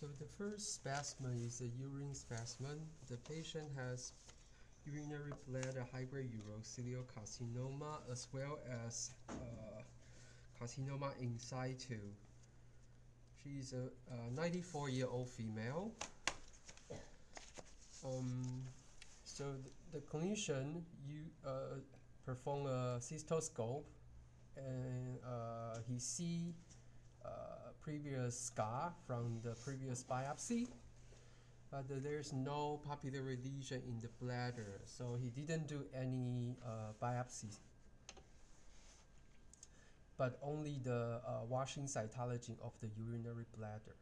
So the first specimen is a urine specimen. The patient has urinary bladder high-grade urothelial carcinoma as well as carcinoma in situ. She's a 94-year-old female. So the clinician perform a cystoscope, and he see previous scar from the previous biopsy, but there's no papillary lesion in the bladder, so he didn't do any biopsies, but only the washing cytology of the urinary bladder.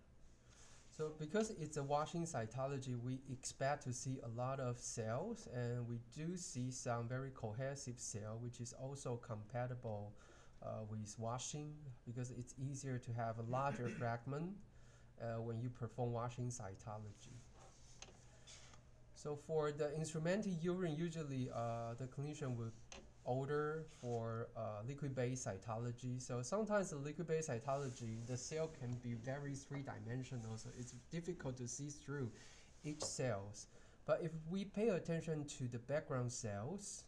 So because it's a washing cytology, we expect to see a lot of cells, and we do see some very cohesive cell, which is also compatible with washing, because it's easier to have a larger fragment when you perform washing cytology. So for the instrumented urine, usually the clinician would order for liquid-based cytology. So sometimes the liquid-based cytology, the cell can be very three-dimensional, so it's difficult to see through each cells. But if we pay attention to the background cells,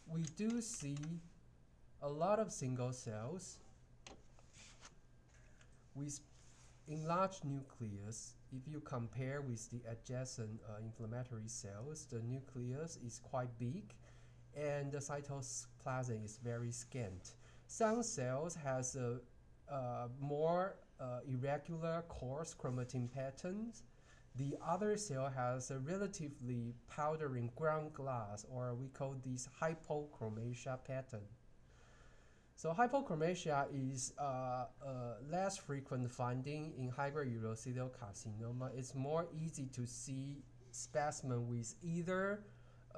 we do see a lot of single cells with enlarged nucleus. If you compare with the adjacent inflammatory cells, the nucleus is quite big, and the cytoplasm is very scant. Some cells has a more irregular coarse chromatin patterns. The other cell has a relatively powdery ground glass, or we call this hypochromasia pattern. So hypochromasia is a less frequent finding in high-grade urothelial carcinoma. It's more easy to see specimen with either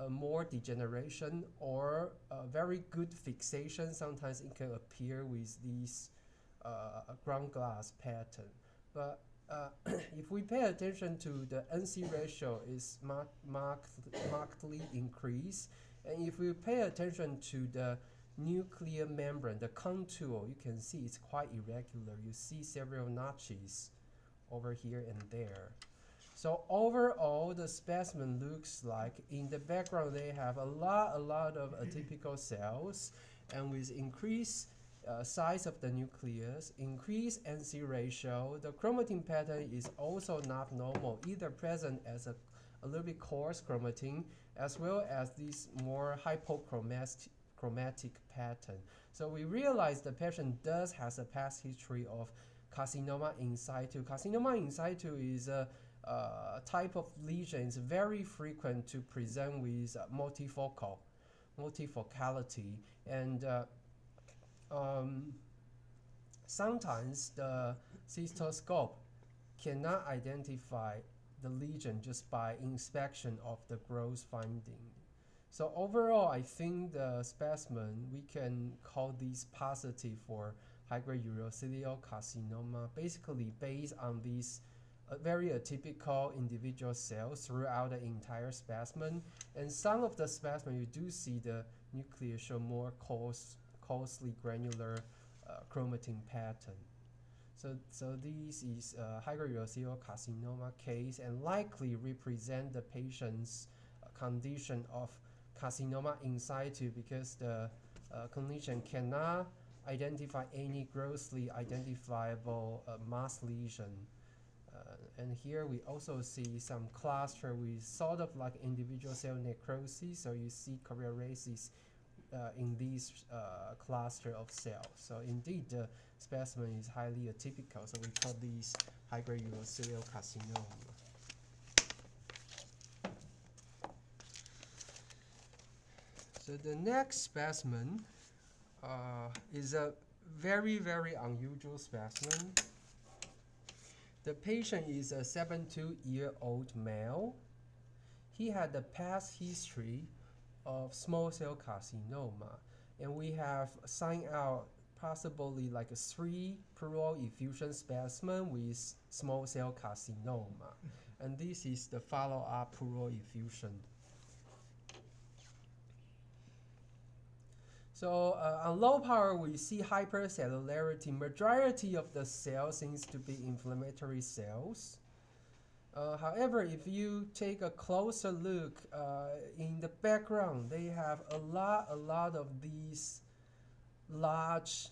more degeneration or very good fixation. Sometimes it can appear with these ground glass pattern. But if we pay attention to the NC ratio is markedly increased, and if we pay attention to the nuclear membrane, the contour, you can see it's quite irregular. You see several notches over here and there. So overall, the specimen looks like in the background they have a lot of atypical cells, and with increased size of the nucleus, increased NC ratio, the chromatin pattern is also not normal, either present as a little bit coarse chromatin, as well as this more hypochromatic pattern. So we realize the patient does has a past history of carcinoma in situ. Carcinoma in situ is a type of lesion. It's very frequent to present with multifocality, and sometimes the cystoscope cannot identify the lesion just by inspection of the gross finding. So overall, I think the specimen, we can call these positive for high-grade urothelial carcinoma, basically based on these very atypical individual cells throughout the entire specimen. And some of the specimen, you do see the nucleus show more coarsely granular chromatin pattern. So this is a high-grade urothelial carcinoma case, and likely represent the patient's condition of carcinoma in situ, because the clinician cannot identify any grossly identifiable mass lesion. And here we also see some cluster with sort of like individual cell necrosis, so you see choreoresis in these cluster of cells. So indeed, the specimen is highly atypical, so we call these high-grade urothelial carcinoma. So the next specimen is a very unusual specimen. The patient is a 72-year-old male. He had a past history of small cell carcinoma, and we have signed out possibly like a 3 pleural effusion specimen with small cell carcinoma. And this is the follow-up pleural effusion. So on low power, we see hypercellularity. Majority of the cells seems to be inflammatory cells. However, if you take a closer look in the background, they have a lot of these large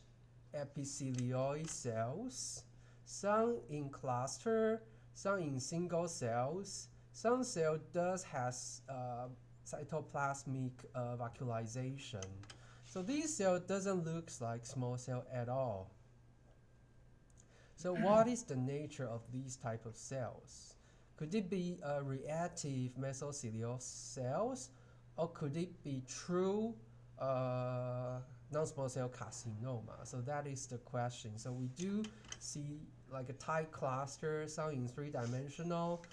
epithelioid cells, some in cluster, some in single cells. Some cell does has cytoplasmic vacuolization. So this cell doesn't look like small cell at all. So what is the nature of these type of cells? Could it be reactive mesothelial cells, or could it be true non-small cell carcinoma? So that is the question. So we do see like a tight cluster, some in three-dimensional,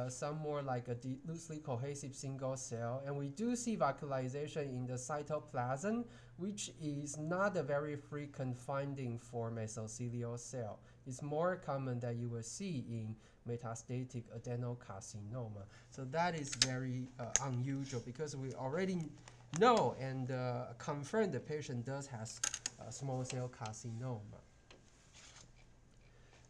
some more like a loosely cohesive single cell. And we do see vacuolization in the cytoplasm, which is not a very frequent finding for mesothelial cell. It's more common that you will see in metastatic adenocarcinoma. So that is very unusual because we already know and confirm the patient does have small cell carcinoma.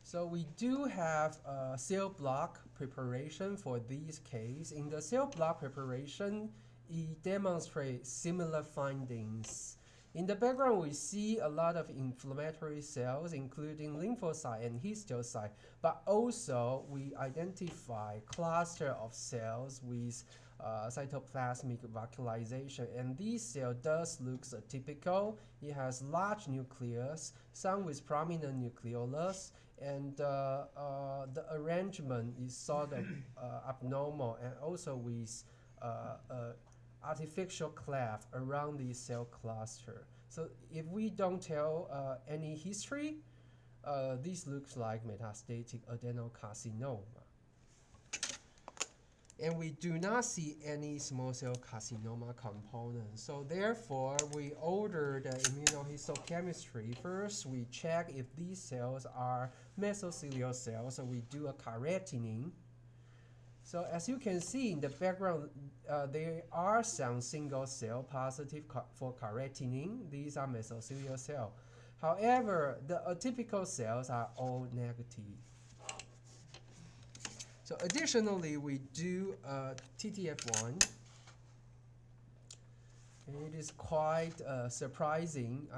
So we do have cell block preparation for this case. In the cell block preparation, it demonstrates similar findings. In the background, we see a lot of inflammatory cells, including lymphocyte and histiocyte, but also we identify cluster of cells with cytoplasmic vacuolization, and this cell does look atypical. It has large nucleus, some with prominent nucleolus, and the arrangement is sort of abnormal, and also with artificial cleft around the cell cluster. So if we don't tell any history, this looks like metastatic adenocarcinoma. And we do not see any small cell carcinoma components. So therefore, we order the immunohistochemistry. First, we check if these cells are mesothelial cells, so we do a carotene. So as you can see in the background, there are some single cell positive for carotene. These are mesothelial cells. However, the atypical cells are all negative. So additionally, we do TTF1. And it is quite surprising.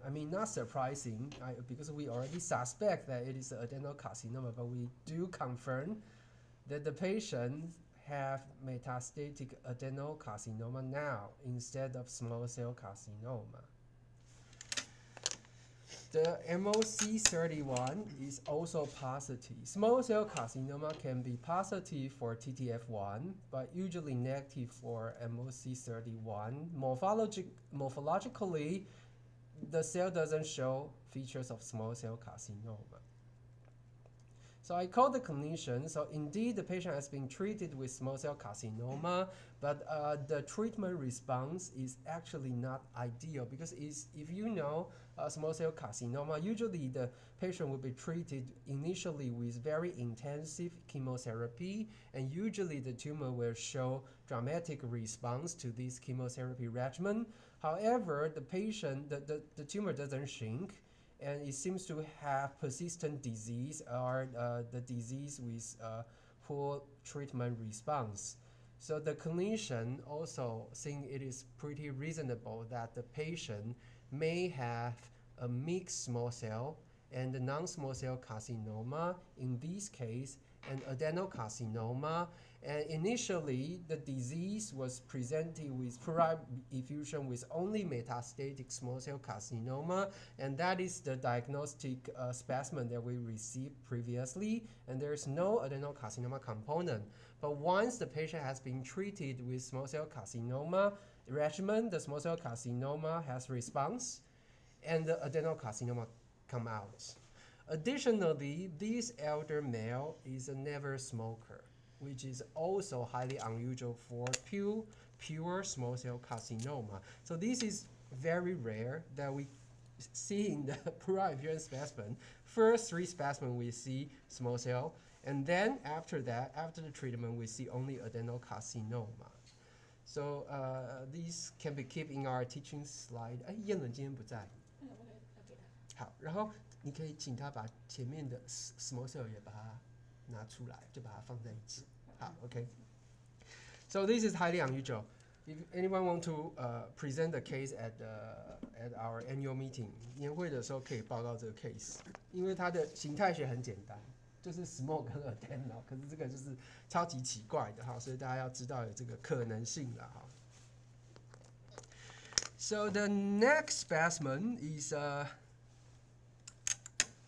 I mean, not surprising, because we already suspect that it is adenocarcinoma, but we do confirm that the patients have metastatic adenocarcinoma now instead of small cell carcinoma. The MOC31 is also positive. Small cell carcinoma can be positive for TTF1, but usually negative for MOC31. Morphologically, the cell doesn't show features of small cell carcinoma. So I called the clinician. So indeed, the patient has been treated with small cell carcinoma, but the treatment response is actually not ideal, because if you know small cell carcinoma, usually the patient will be treated initially with very intensive chemotherapy, and usually the tumor will show dramatic response to this chemotherapy regimen. However, the tumor doesn't shrink, and it seems to have persistent disease, or the disease with poor treatment response. So the clinician also think it is pretty reasonable that the patient may have a mixed small cell and non-small cell carcinoma in this case, and adenocarcinoma. And initially, the disease was presented with pleural effusion with only metastatic small cell carcinoma, and that is the diagnostic specimen that we received previously, and there is no adenocarcinoma component. But once the patient has been treated with small cell carcinoma regimen, the small cell carcinoma has response, and the adenocarcinoma come out. Additionally, this elder male is a never smoker, which is also highly unusual for pure small cell carcinoma. So this is very rare that we see in the pleural effusion specimen. First 3 specimens we see small cell, and then after that, after the treatment, we see only adenocarcinoma. So these can be kept in our teaching slide. 燕伦今天不在。我要给他。好，然后你可以请他把前面的 small cell 也把它拿出来，就把它放在一起。好 ，OK。So this is highly unusual. If anyone want to present the case at our annual meeting， 年会的时候可以报告这个 case， 因为它的形态学很简单，就是 small 跟 adenal， 可是这个就是超级奇怪的哈，所以大家要知道有这个可能性了哈。So the next specimen is a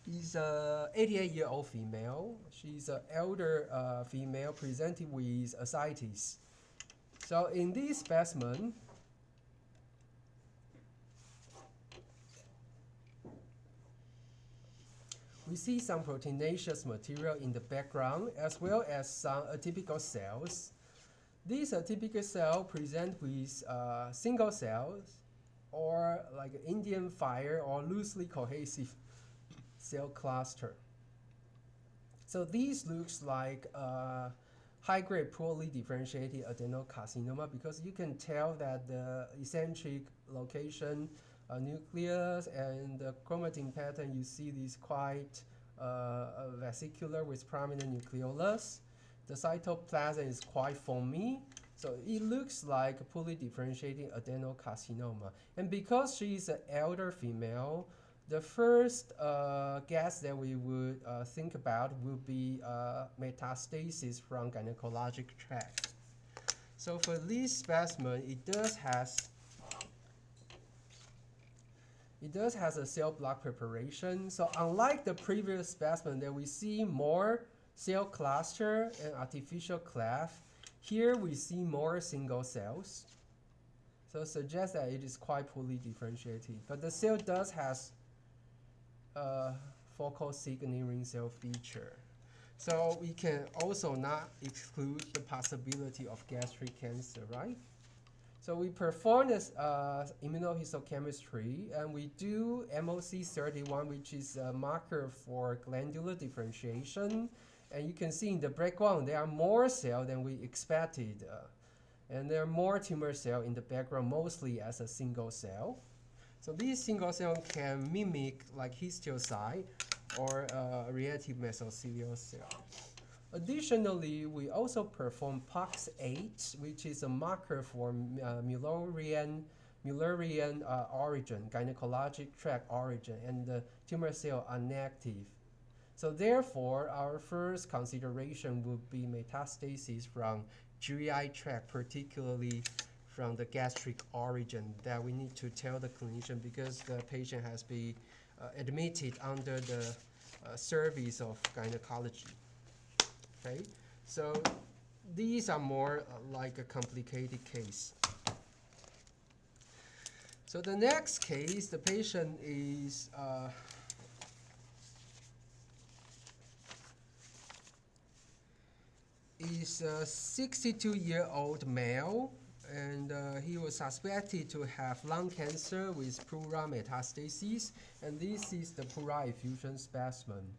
88-year-old female. She's an elder female presenting with ascites. So in this specimen, we see some proteinaceous material in the background as well as some atypical cells. These atypical cells present with single cells or like Indian fire or loosely cohesive cell cluster. So these looks like high-grade poorly differentiated adenocarcinoma because you can tell that the eccentric location, nucleus, and the chromatin pattern, you see these quite vesicular with prominent nucleolus. The cytoplasm is quite foamy, so it looks like a poorly differentiated adenocarcinoma. And because she is an elder female, the first guess that we would think about will be metastasis from gynecologic tract. So for this specimen, it does has a cell block preparation. So unlike the previous specimen that we see more cell cluster and artificial cleft, here we see more single cells. So it suggests that it is quite poorly differentiated. But the cell does has focal signaling ring cell feature. So we can also not exclude the possibility of gastric cancer, right? So we perform this immunohistochemistry, and we do MOC31, which is a marker for glandular differentiation. And you can see in the background, there are more cells than we expected. And there are more tumor cells in the background, mostly as a single cell. So these single cells can mimic like histiocyte or reactive mesothelial cell. Additionally, we also perform POX8, which is a marker for Mullerian origin, gynecologic tract origin, and the tumor cell are negative. So therefore, our first consideration would be metastasis from GI tract, particularly from the gastric origin, that we need to tell the clinician because the patient has been admitted under the service of gynecology. Okay, so these are more like a complicated case. So the next case, the patient is a 62-year-old male, and he was suspected to have lung cancer with pleura metastasis, and this is the pleura effusion specimen.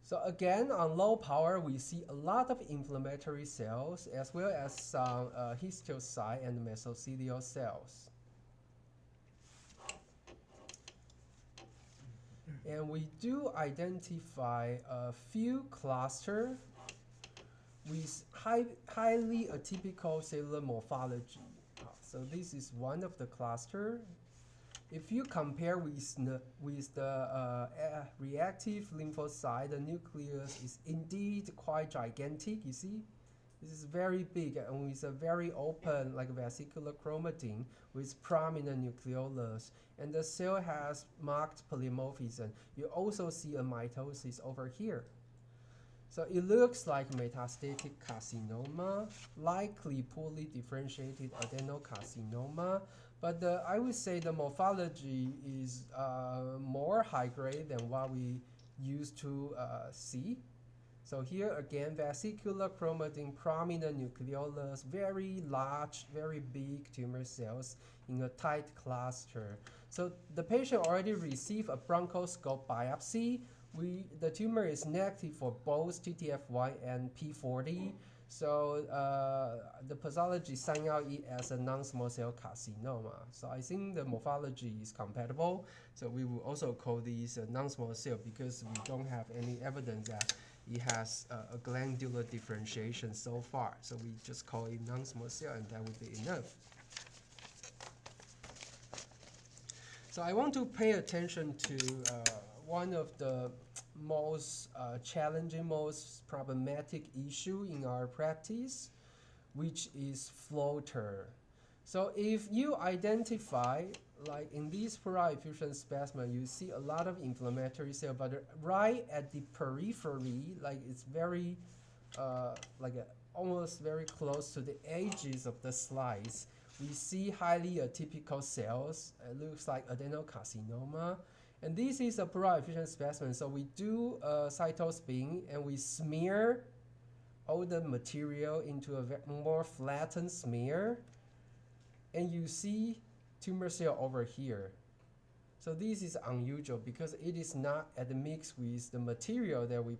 So again, on low power, we see a lot of inflammatory cells as well as some histiocyte and mesothelial cells. And we do identify a few clusters with highly atypical cellular morphology. So this is one of the clusters. If you compare with the reactive lymphocyte, the nucleus is indeed quite gigantic. You see, this is very big and with a very open, like vesicular chromatin with prominent nucleolus, and the cell has marked polymorphism. You also see a mitosis over here. So it looks like metastatic carcinoma, likely poorly differentiated adenocarcinoma. But I would say the morphology is more high grade than what we used to see. So here again, vesicular chromatin, prominent nucleolus, very large, very big tumor cells in a tight cluster. So the patient already received a bronchoscope biopsy. The tumor is negative for both TTF1 and P40. So the pathology sign out it as a non-small cell carcinoma. So I think the morphology is compatible. So we will also call these non-small cell because we don't have any evidence that it has a glandular differentiation so far. So we just call it non-small cell and that would be enough. So I want to pay attention to one of the most challenging, most problematic issue in our practice, which is floater. So if you identify, like in this pleural effusion specimen, you see a lot of inflammatory cell, but right at the periphery, like it's very, almost very close to the edges of the slice, we see highly atypical cells. It looks like adenocarcinoma. And this is a pleural effusion specimen. So we do a cytospin and we smear all the material into a more flattened smear. And you see tumor cell over here. So this is unusual because it is not admixed with the material that we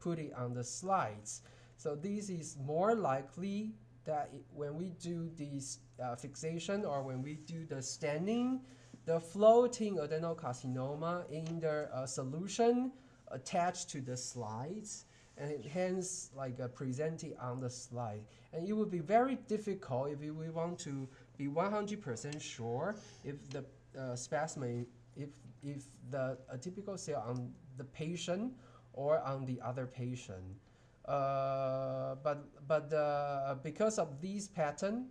put it on the slides. So this is more likely that when we do this fixation or when we do the staining, the floating adenocarcinoma in the solution attached to the slides, and it hence presented on the slide. And it would be very difficult if we want to be 100% sure if the specimen, if the atypical cell on the patient or on the other patient. Because of this pattern,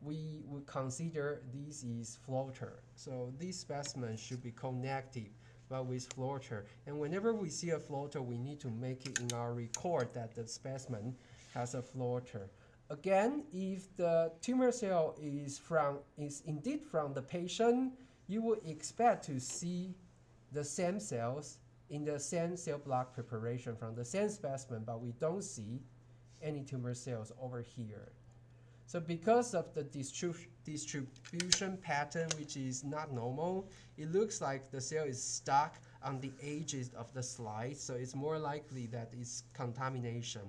we would consider this is floater. So this specimen should be co-negative, but with floater. And whenever we see a floater, we need to make it in our record that the specimen has a floater. Again, if the tumor cell is indeed from the patient, you would expect to see the same cells in the same cell block preparation from the same specimen, but we don't see any tumor cells over here. So because of the distribution pattern, which is not normal, it looks like the cell is stuck on the edges of the slide, so it's more likely that it's contamination.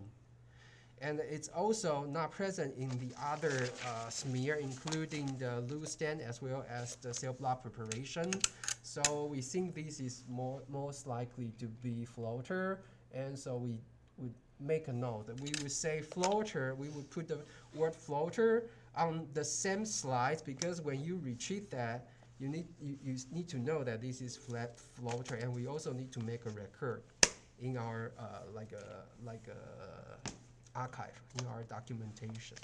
And it's also not present in the other smear, including the loose stain as well as the cell block preparation. So we think this is most likely to be floater, and so we would make a note that we would say floater. We would put the word floater on the same slides because when you retrieve that, you need to know that this is flat floater, and we also need to make a record in our archive, in our documentation.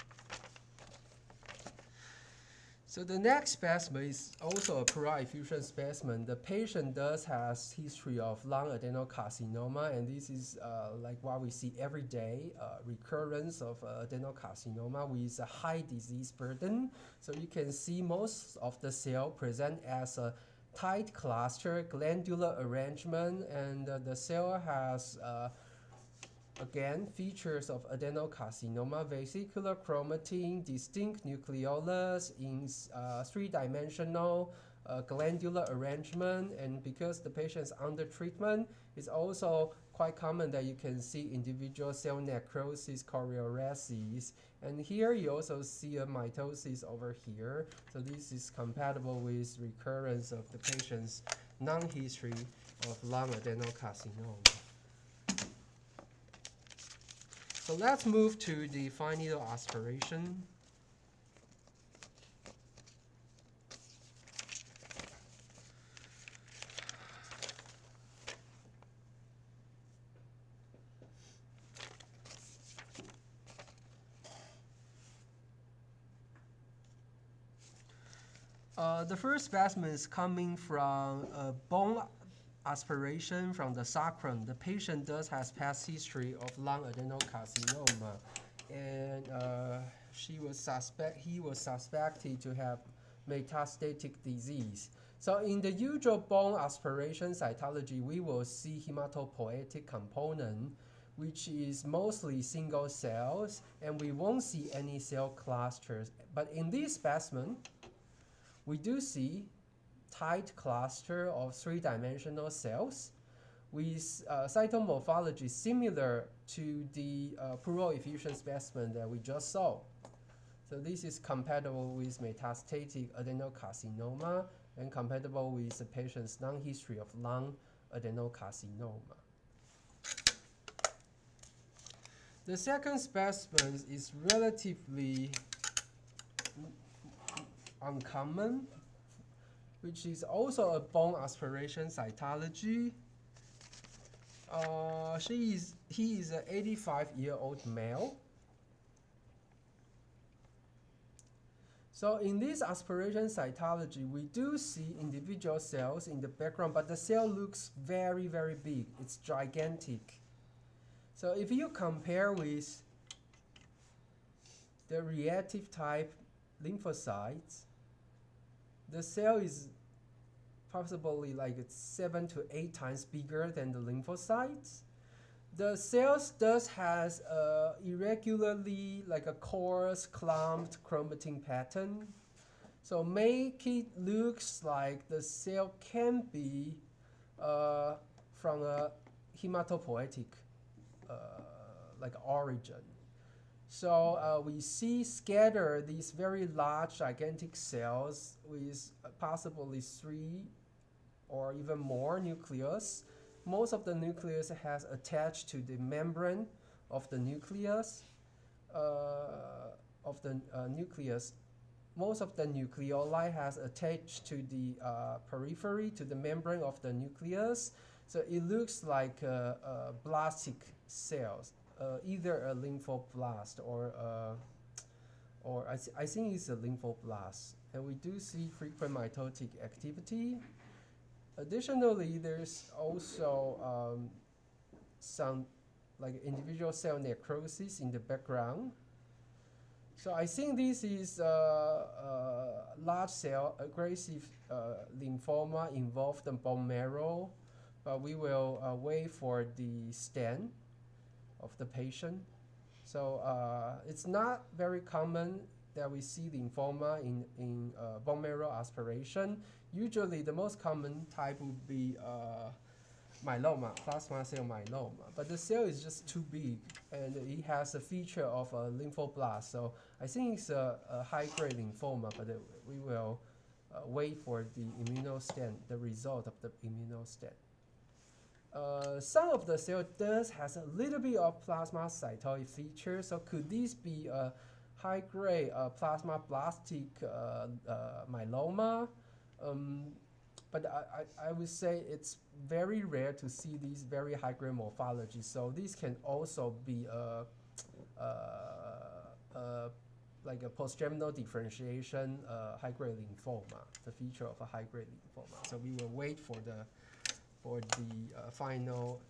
So the next specimen is also a pleural effusion specimen. The patient does have history of lung adenocarcinoma, and this is like what we see every day, recurrence of adenocarcinoma with a high disease burden. So you can see most of the cell present as a tight cluster, glandular arrangement, and the cell has again, features of adenocarcinoma, vesicular chromatin, distinct nucleolus in three-dimensional glandular arrangement, and because the patient is under treatment, it's also quite common that you can see individual cell necrosis, chorioresis, and here you also see a mitosis over here. So this is compatible with recurrence of the patient's non-history of lung adenocarcinoma. So let's move to the fine needle aspiration. The first specimen is coming from a bone aspiration from the sacrum. The patient does have past history of lung adenocarcinoma, and he was suspected to have metastatic disease. So in the usual bone aspiration cytology, we will see hematopoietic component, which is mostly single cells, and we won't see any cell clusters. But in this specimen, we do see tight cluster of three-dimensional cells with cytomorphology similar to the pleural effusion specimen that we just saw. So this is compatible with metastatic adenocarcinoma and compatible with the patient's non-history of lung adenocarcinoma. The second specimen is relatively uncommon, which is also a bone aspiration cytology. He is an 85-year-old male. So in this aspiration cytology, we do see individual cells in the background, but the cell looks very, very big. It's gigantic. So if you compare with the reactive type lymphocytes, the cell is possibly like 7 to 8 times bigger than the lymphocytes. The cells does has a irregularly like a coarse clumped chromatin pattern, so make it looks like the cell can be from a hematopoietic like origin. So we see scatter these very large gigantic cells with possibly 3 or even more nucleus. Most of the nucleus has attached to the membrane of the nucleus. Most of the nucleoli has attached to the periphery, to the membrane of the nucleus. So it looks like blastic cells, either a lymphoblast or I think it's a lymphoblast. And we do see frequent mitotic activity. Additionally, there's also some like individual cell necrosis in the background. So I think this is large cell aggressive lymphoma involved in bone marrow, but we will wait for the scan of the patient. So it's not very common that we see lymphoma in bone marrow aspiration. Usually the most common type would be myeloma, plasma cell myeloma. But the cell is just too big and it has a feature of a lymphoblast. So I think it's a high-grade lymphoma, but we will wait for the immunostat, the result of the immunostat. Some of the cell does has a little bit of plasmacytoid feature. So could this be a high-grade plasmablastic myeloma? But I would say it's very rare to see these very high-grade morphology. So these can also be like a postgerminal differentiation high-grade lymphoma, the feature of a high-grade lymphoma. So we will wait for the final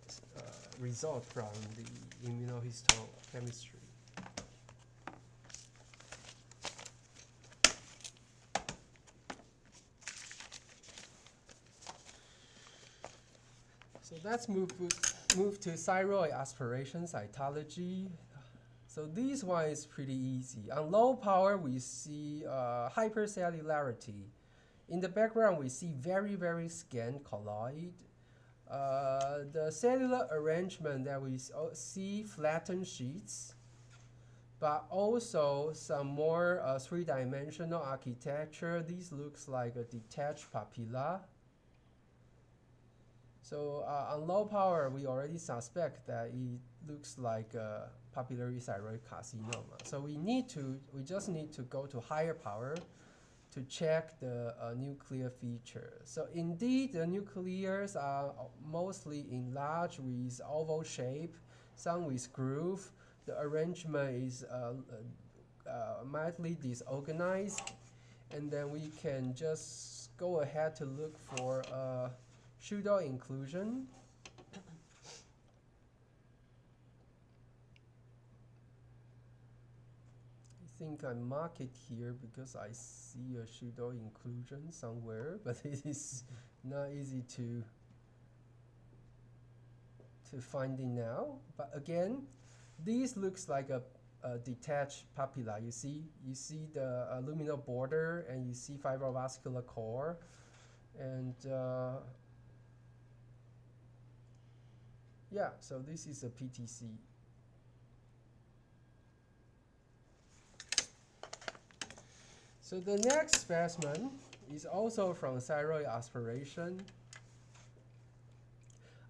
result from the immunohistochemistry. So let's move to thyroid aspiration cytology. So this one is pretty easy. On low power, we see hypercellularity. In the background, we see very, very scant colloid. The cellular arrangement that we see flattened sheets, but also some more three-dimensional architecture. This looks like a detached papilla. So on low power, we already suspect that it looks like a papillary thyroid carcinoma. So we just need to go to higher power to check the nuclear feature. So indeed, the nuclears are mostly enlarged with oval shape, some with groove. The arrangement is mildly disorganized, and then we can just go ahead to look for pseudo inclusion. I think I mark it here because I see a pseudo inclusion somewhere, but it is not easy to find it now. But again, this looks like a detached papilla. You see the luminal border, and you see fibrovascular core, and Yeah, so this is a PTC. So the next specimen is also from thyroid aspiration.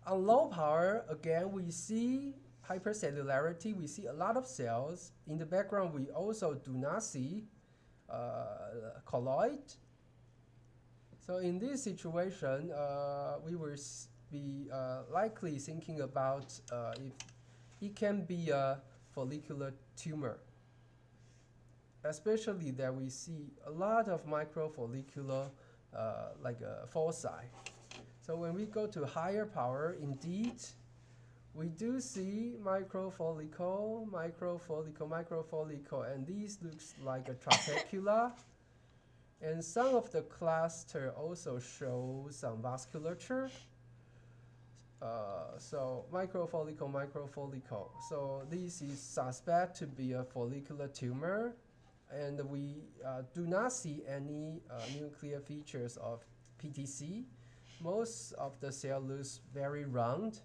On low power, again, we see hypercellularity. We see a lot of cells. In the background, we also do not see colloid. So in this situation, we will be likely thinking about if it can be a follicular tumor, especially that we see a lot of microfollicular like foci. So when we go to higher power, indeed, we do see microfollicle, and these looks like a trabecula. And some of the cluster also show some vasculature. So microfollicle. So this is suspect to be a follicular tumor, and we do not see any nuclear features of PTC. Most of the cell looks very round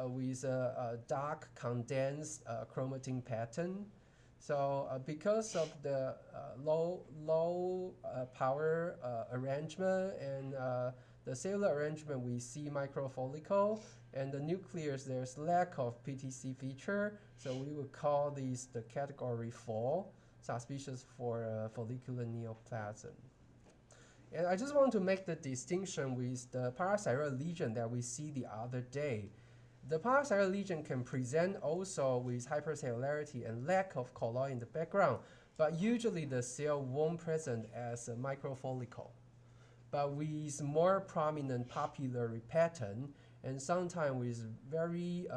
with a dark condensed chromatin pattern. So because of the low power arrangement and the cellular arrangement, we see microfollicle, and the nucleus there's lack of PTC feature. So we would call these the category 4, suspicious for follicular neoplasm. And I just want to make the distinction with the parathyroid lesion that we see the other day. The parathyroid lesion can present also with hypercellularity and lack of colloid in the background, but usually the cell won't present as a microfollicle, but with more prominent papillary pattern and sometimes with very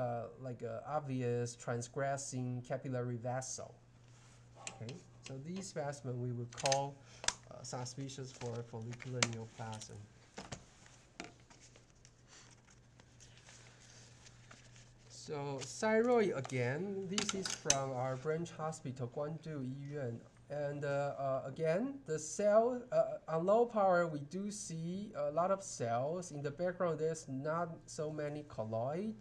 obvious transgressing capillary vessel. Okay, so these specimen we would call suspicious for follicular neoplasm. So thyroid again, this is from our branch hospital, Guandu 医院. And again, the cell, on low power, we do see a lot of cells. In the background, there's not so many colloid.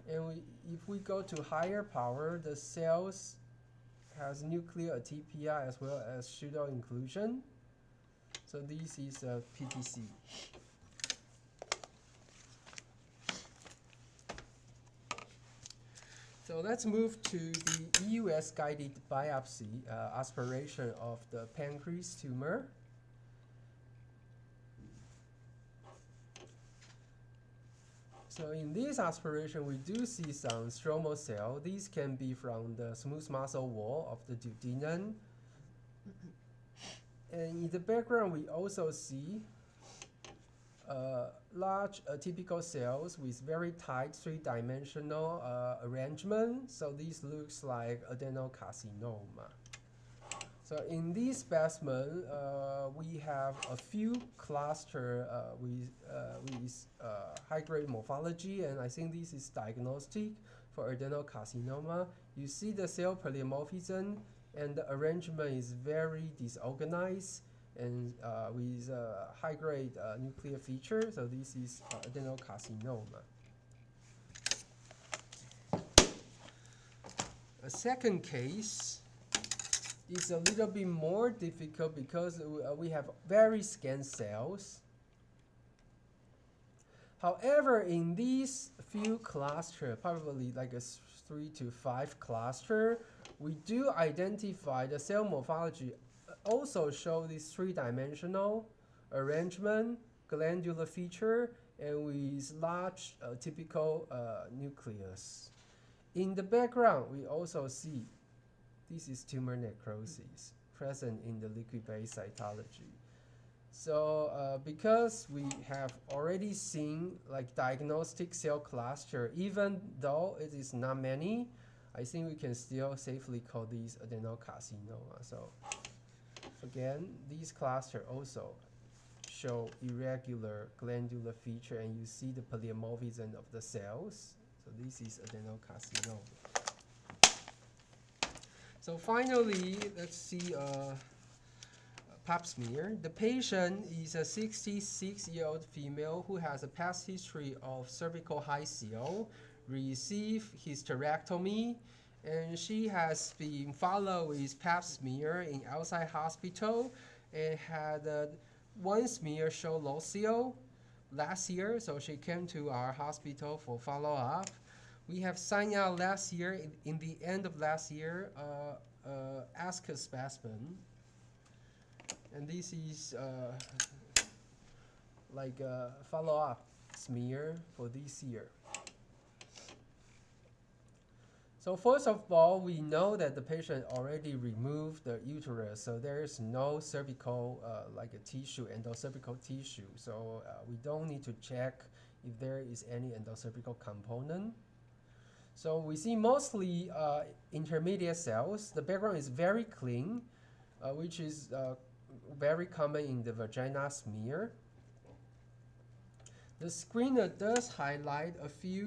And if we go to higher power, the cells has nuclear atypia as well as pseudo inclusion. So this is a PTC. So let's move to the EUS guided biopsy aspiration of the pancreas tumor. So in this aspiration, we do see some stromal cell. These can be from the smooth muscle wall of the duodenum. And in the background, we also see large atypical cells with very tight three-dimensional arrangement. So this looks like adenocarcinoma. So in this specimen, we have a few cluster with high-grade morphology, and I think this is diagnostic for adenocarcinoma. You see the cell polymorphism, and the arrangement is very disorganized and with high-grade nuclear feature. So this is adenocarcinoma. A second case is a little bit more difficult because we have very scant cells. However, in these few clusters, probably like a 3 to 5 cluster, we do identify the cell morphology also show this three-dimensional arrangement, glandular feature, and with large typical nucleus. In the background, we also see this is tumor necrosis present in the liquid-based cytology. So because we have already seen like diagnostic cell cluster, even though it is not many, I think we can still safely call these adenocarcinoma. So again, these clusters also show irregular glandular feature, and you see the polymorphism of the cells. So this is adenocarcinoma. So finally, let's see pap smear. The patient is a 66-year-old female who has a past history of cervical high CO, received hysterectomy, and she has been followed with pap smear in outside hospital and had one smear show low CO last year, so she came to our hospital for follow-up. We have signed out last year, in the end of last year, ascus specimen. And this is like a follow-up smear for this year. So first of all, we know that the patient already removed the uterus, so there is no cervical like a tissue, endocervical tissue. So we don't need to check if there is any endocervical component. So we see mostly intermediate cells. The background is very clean, which is very common in the vagina smear. The screener does highlight a few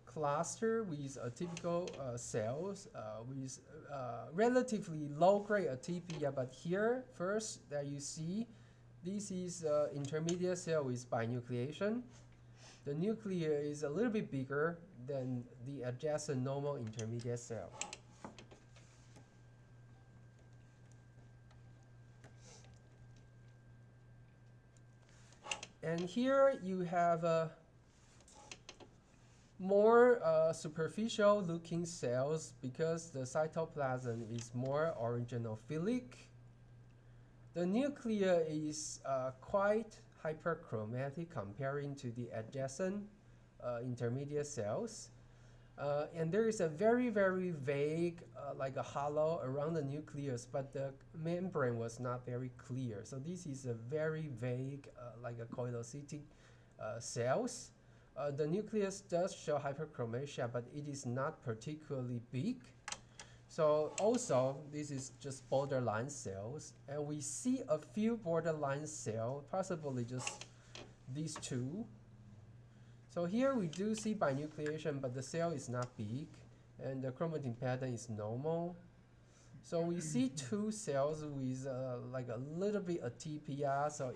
cluster with atypical cells with relatively low-grade atypia, but here first that you see, this is intermediate cell with binucleation. The nucleus is a little bit bigger than the adjacent normal intermediate cell. And here you have more superficial looking cells because the cytoplasm is more orogenophilic. The nucleus is quite hyperchromatic comparing to the adjacent intermediate cells. And there is a very, very vague, like a halo around the nucleus, but the membrane was not very clear. So this is a very vague, like a coilocytic cells. The nucleus does show hyperchromasia, but it is not particularly big. So also, this is just borderline cells. And we see a few borderline cells, possibly just these two. So here we do see binucleation, but the cell is not big, and the chromatin pattern is normal. So we see two cells with like a little bit atypia, so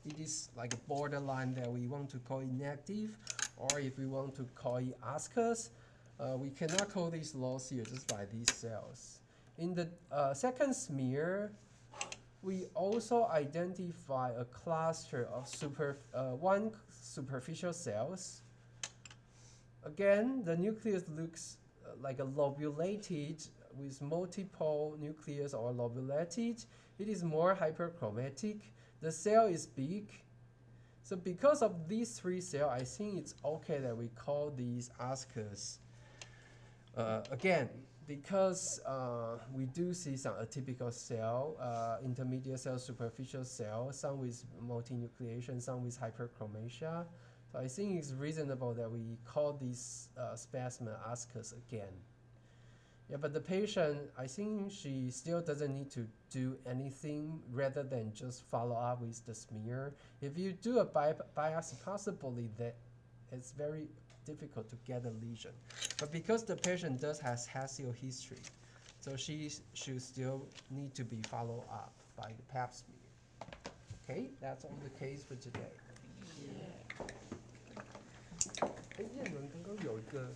it is like a borderline that we want to call it negative, or if we want to call it ascus, we cannot call this loss here just by these cells. In the second smear, we also identify a cluster of one superficial cells. Again, the nucleus looks like a lobulated with multiple nucleus or lobulated. It is more hyperchromatic. The cell is big. So because of these three cells, I think it's okay that we call these ascus. Again, because we do see some atypical cell, intermediate cell, superficial cell, some with multinucleation, some with hyperchromasia. So I think it's reasonable that we call this specimen ascus again. Yeah, but the patient, I think she still doesn't need to do anything rather than just follow up with the smear. If you do a biopsy, possibly that it's very difficult to get a lesion. But because the patient does has Hasio history, so she should still need to be followed up by the pap smear. Okay, that's all the case for today. 哎，叶伦刚刚有一个